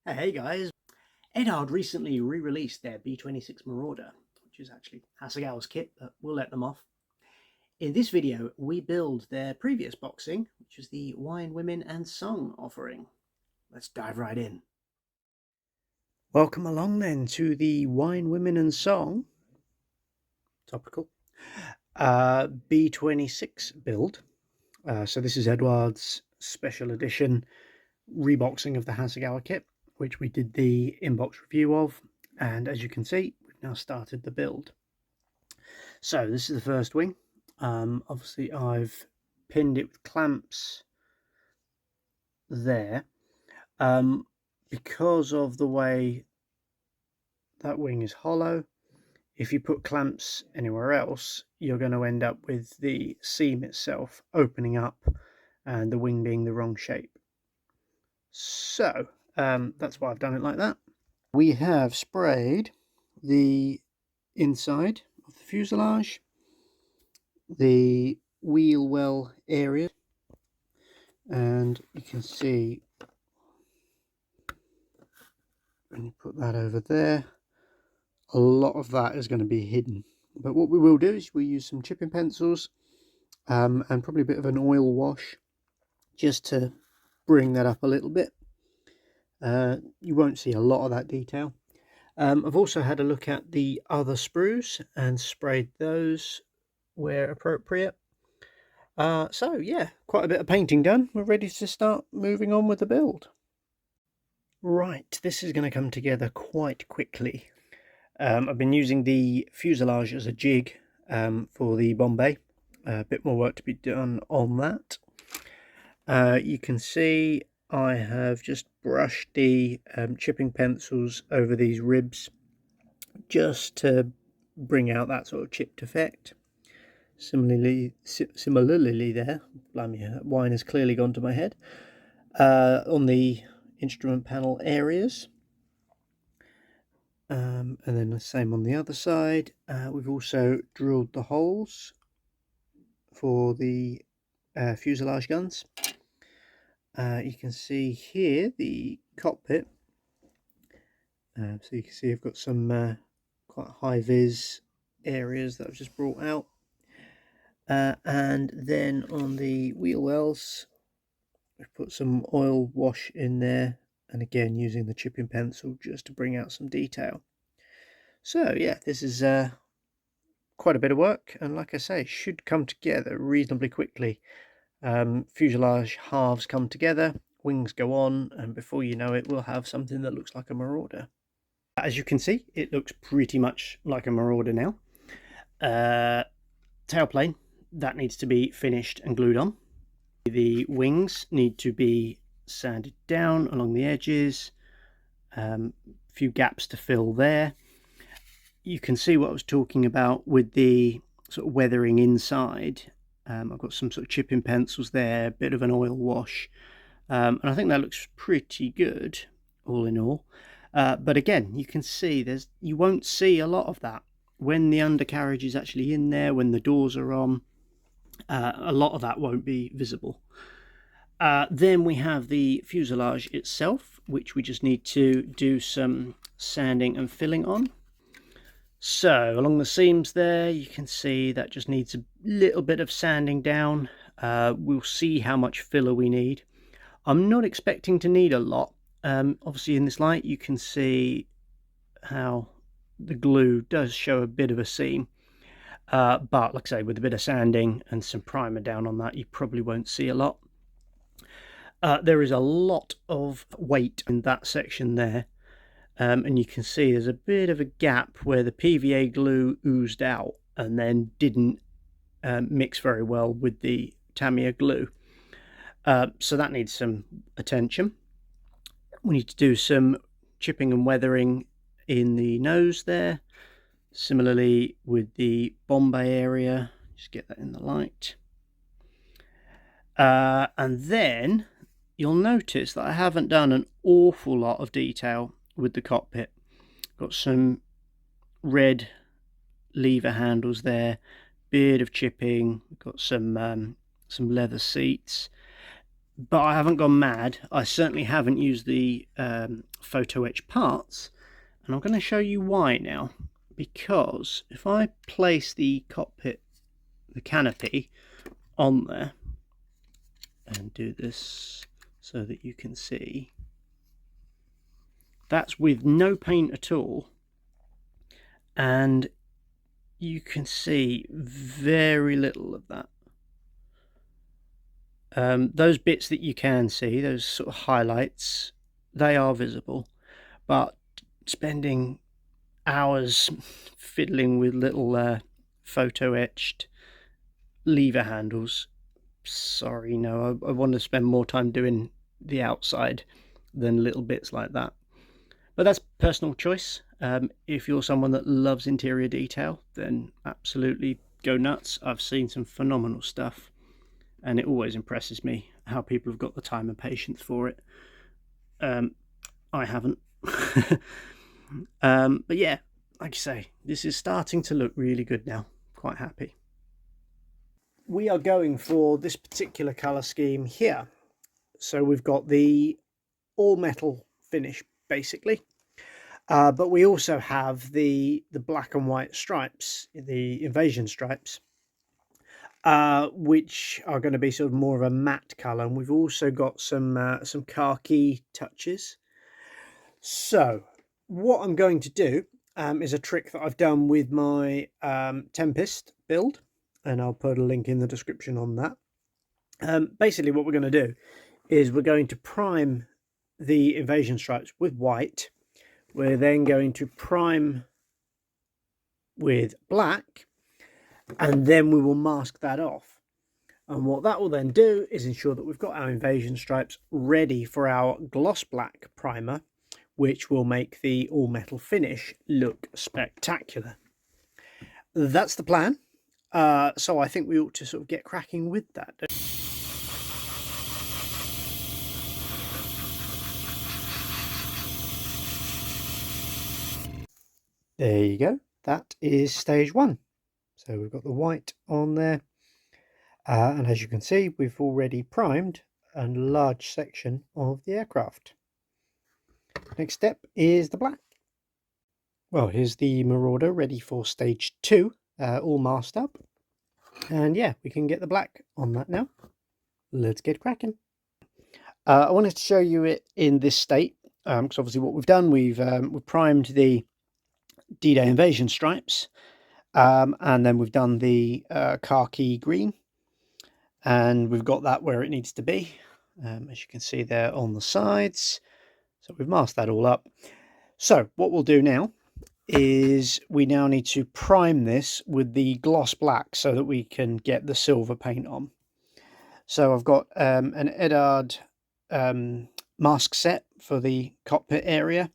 Hey guys, Eduard recently re-released their B-26 Marauder, which is actually Hasegawa's kit, but we'll let them off. In this video, we build their previous boxing, which is the Wine, Women and Song offering. Let's dive right in. Welcome along then to the Wine, Women and Song, topical, B-26 build. So this is Eduard's special edition reboxing of the Hasegawa kit, which we did the inbox review of, and as you can see, we've now started the build. So this is the first wing. Obviously I've pinned it with clamps there. Because of the way that wing is hollow, if you put clamps anywhere else, you're going to end up with the seam itself opening up and the wing being the wrong shape. So that's why I've done it like that. We have sprayed the inside of the fuselage, the wheel well area, and you can see when you put that over there, a lot of that is going to be hidden. But what we will do is we use some chipping pencils and probably a bit of an oil wash just to bring that up a little bit. You won't see a lot of that detail. I've also had a look at the other sprues and sprayed those where appropriate. So yeah, quite a bit of painting done. We're ready to start moving on with the build. Right, this is going to come together quite quickly. I've been using the fuselage as a jig for the Bombay. A bit more work to be done on that. You can see I have just brushed the chipping pencils over these ribs just to bring out that sort of chipped effect. Similarly there, blimey, wine has clearly gone to my head, on the instrument panel areas. And then the same on the other side. We've also drilled the holes for the fuselage guns. You can see here the cockpit. So you can see I've got some quite high vis areas that I've just brought out. And then on the wheel wells, we've put some oil wash in there, and again using the chipping pencil just to bring out some detail. So yeah, this is quite a bit of work, and like I say, should come together reasonably quickly. Fuselage halves come together, wings go on, and before you know it, we'll have something that looks like a Marauder. As you can see, it looks pretty much like a Marauder now. Tailplane, that needs to be finished and glued on. The wings need to be sanded down along the edges, a few gaps to fill there. You can see what I was talking about with the sort of weathering inside. I've got some sort of chipping pencils there, a bit of an oil wash, and I think that looks pretty good all in all. But again, you can see you won't see a lot of that when the undercarriage is actually in there, when the doors are on. A lot of that won't be visible. Then we have the fuselage itself, which we just need to do some sanding and filling on. So along the seams there, you can see that just needs a little bit of sanding down. We'll see how much filler we need. I'm not expecting to need a lot. Obviously in this light you can see how the glue does show a bit of a seam. But like I say, with a bit of sanding and some primer down on that, you probably won't see a lot. There is a lot of weight in that section there. And you can see there's a bit of a gap where the PVA glue oozed out and then didn't mix very well with the Tamiya glue. So that needs some attention. We need to do some chipping and weathering in the nose there. Similarly with the Bombay area, just get that in the light. And then you'll notice that I haven't done an awful lot of detail with the cockpit. Got some red lever handles there, bit of chipping, got some leather seats. but I haven't gone mad. I certainly haven't used the photo etch parts, and I'm going to show you why now. Because if I place the cockpit, the canopy on there, and do this so that you can see, that's with no paint at all, and you can see very little of that. Those bits that you can see, those sort of highlights, they are visible, but spending hours fiddling with little photo etched lever handles, sorry, no, I want to spend more time doing the outside than little bits like that. But that's personal choice. If you're someone that loves interior detail, then absolutely go nuts. I've seen some phenomenal stuff, and it always impresses me how people have got the time and patience for it. I haven't. But yeah, like I say, this is starting to look really good now. Quite happy. We are going for this particular colour scheme here. So we've got the all metal finish basically, but we also have the black and white stripes, the invasion stripes, which are going to be sort of more of a matte colour, and we've also got some khaki touches. So what I'm going to do is a trick that I've done with my Tempest build, and I'll put a link in the description on that. Basically what we're going to do is we're going to prime the invasion stripes with white. We're then going to prime with black, and then we will mask that off. And what that will then do is ensure that we've got our invasion stripes ready for our gloss black primer, which will make the all metal finish look spectacular. That's the plan. So I think we ought to sort of get cracking with that. There you go. That is stage one. So we've got the white on there. And as you can see, we've already primed a large section of the aircraft. Next step is the black. Well, here's the Marauder ready for stage two, all masked up. And yeah, we can get the black on that now. Let's get cracking. I wanted to show you it in this state, because obviously what we've done, we've primed the D-Day invasion stripes, and then we've done the khaki green, and we've got that where it needs to be, as you can see there on the sides. So we've masked that all up. So what we'll do now is we now need to prime this with the gloss black so that we can get the silver paint on. So I've got an Eduard mask set for the cockpit area,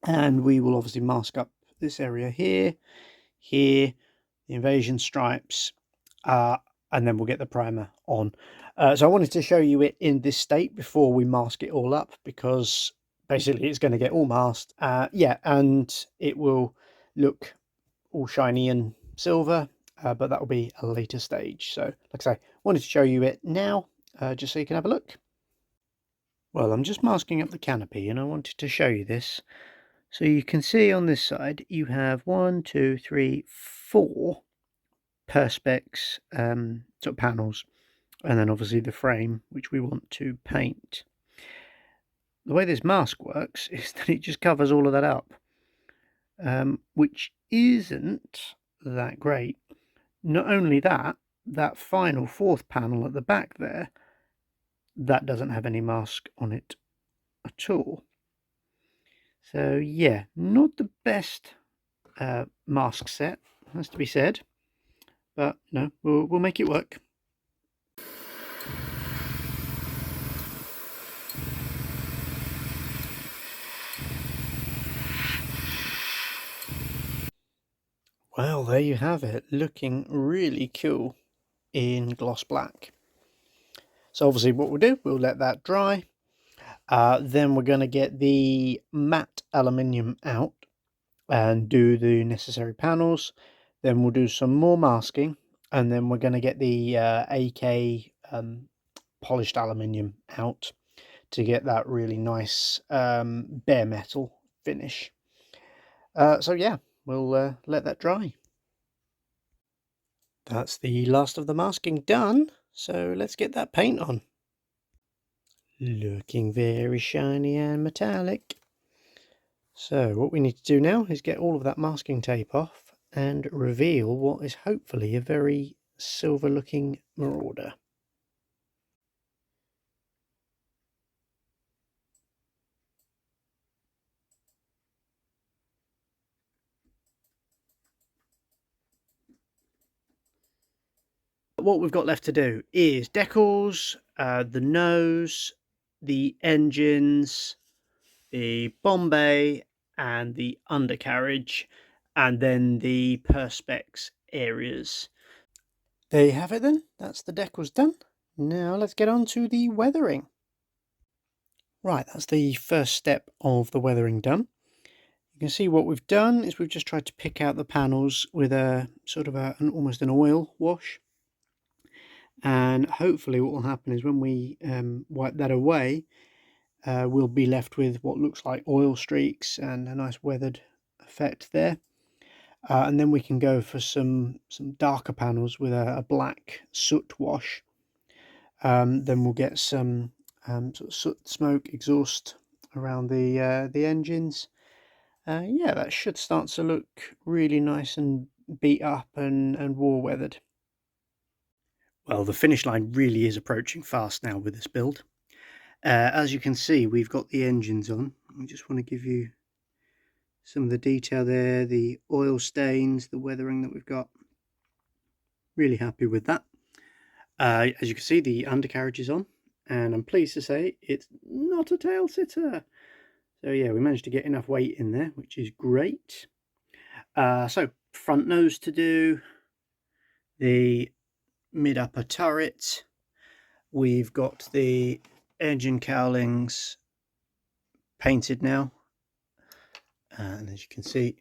and we will obviously mask up this area here, the invasion stripes, and then we'll get the primer on. So I wanted to show you it in this state before we mask it all up, because basically it's going to get all masked, yeah, and it will look all shiny and silver, but that will be a later stage. So like I say, wanted to show you it now, just so you can have a look. Well, I'm just masking up the canopy, and I wanted to show you this. So you can see on this side you have 1, 2, 3, 4 perspex sort of panels, and then obviously the frame which we want to paint. The way this mask works is that it just covers all of that up, which isn't that great. Not only that, that final fourth panel at the back there, that doesn't have any mask on it at all. So yeah, not the best mask set, has to be said, but no, we'll make it work. Well, there you have it, looking really cool in gloss black. So obviously what we'll do, we'll let that dry. Then we're going to get the matte aluminium out and do the necessary panels. Then we'll do some more masking, and then we're going to get the AK polished aluminium out to get that really nice bare metal finish. So yeah, we'll let that dry. That's the last of the masking done, so let's get that paint on. Looking very shiny and metallic. So what we need to do now is get all of that masking tape off and reveal what is hopefully a very silver looking Marauder. What we've got left to do is decals, the nose, the engines, the bomb bay and the undercarriage, and then the perspex areas. There you have it then, that's the decals done. Now let's get on to the weathering. Right, that's the first step of the weathering done. You can see what we've done is we've just tried to pick out the panels with a sort of almost an oil wash. And hopefully what will happen is when we wipe that away, we'll be left with what looks like oil streaks and a nice weathered effect there. And then we can go for some darker panels with a black soot wash. Then we'll get some sort of soot, smoke, exhaust around the engines. Yeah, that should start to look really nice and beat up and war weathered. Well, the finish line really is approaching fast now with this build. As you can see, we've got the engines on. I just want to give you some of the detail there, the oil stains, the weathering that we've got. Really happy with that. As you can see, the undercarriage is on, and I'm pleased to say it's not a tail sitter. So yeah, we managed to get enough weight in there, which is great. So front nose to do, the mid-upper turret. We've got the engine cowlings painted now, and as you can see,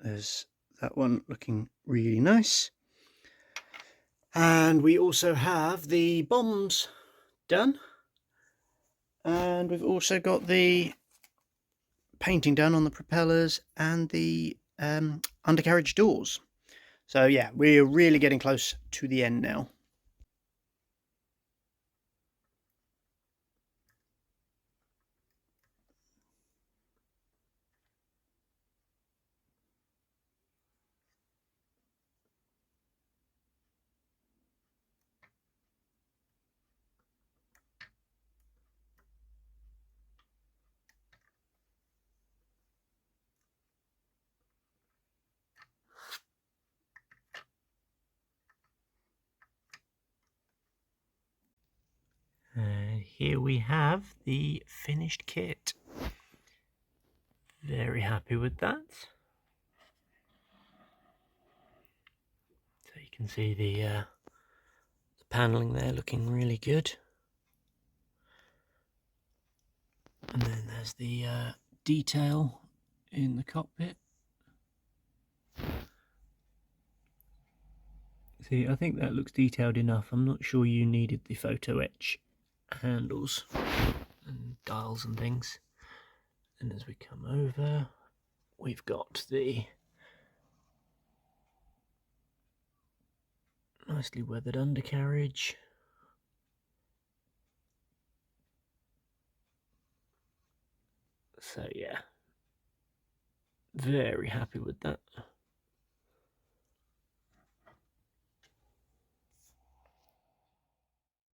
there's that one looking really nice. And we also have the bombs done, and we've also got the painting done on the propellers and the undercarriage doors. So yeah, we're really getting close to the end now. And here we have the finished kit. Very happy with that. So you can see the paneling there looking really good. And then there's the detail in the cockpit. See, I think that looks detailed enough. I'm not sure you needed the photo etch handles and dials and things. And as we come over, we've got the nicely weathered undercarriage. So yeah, very happy with that.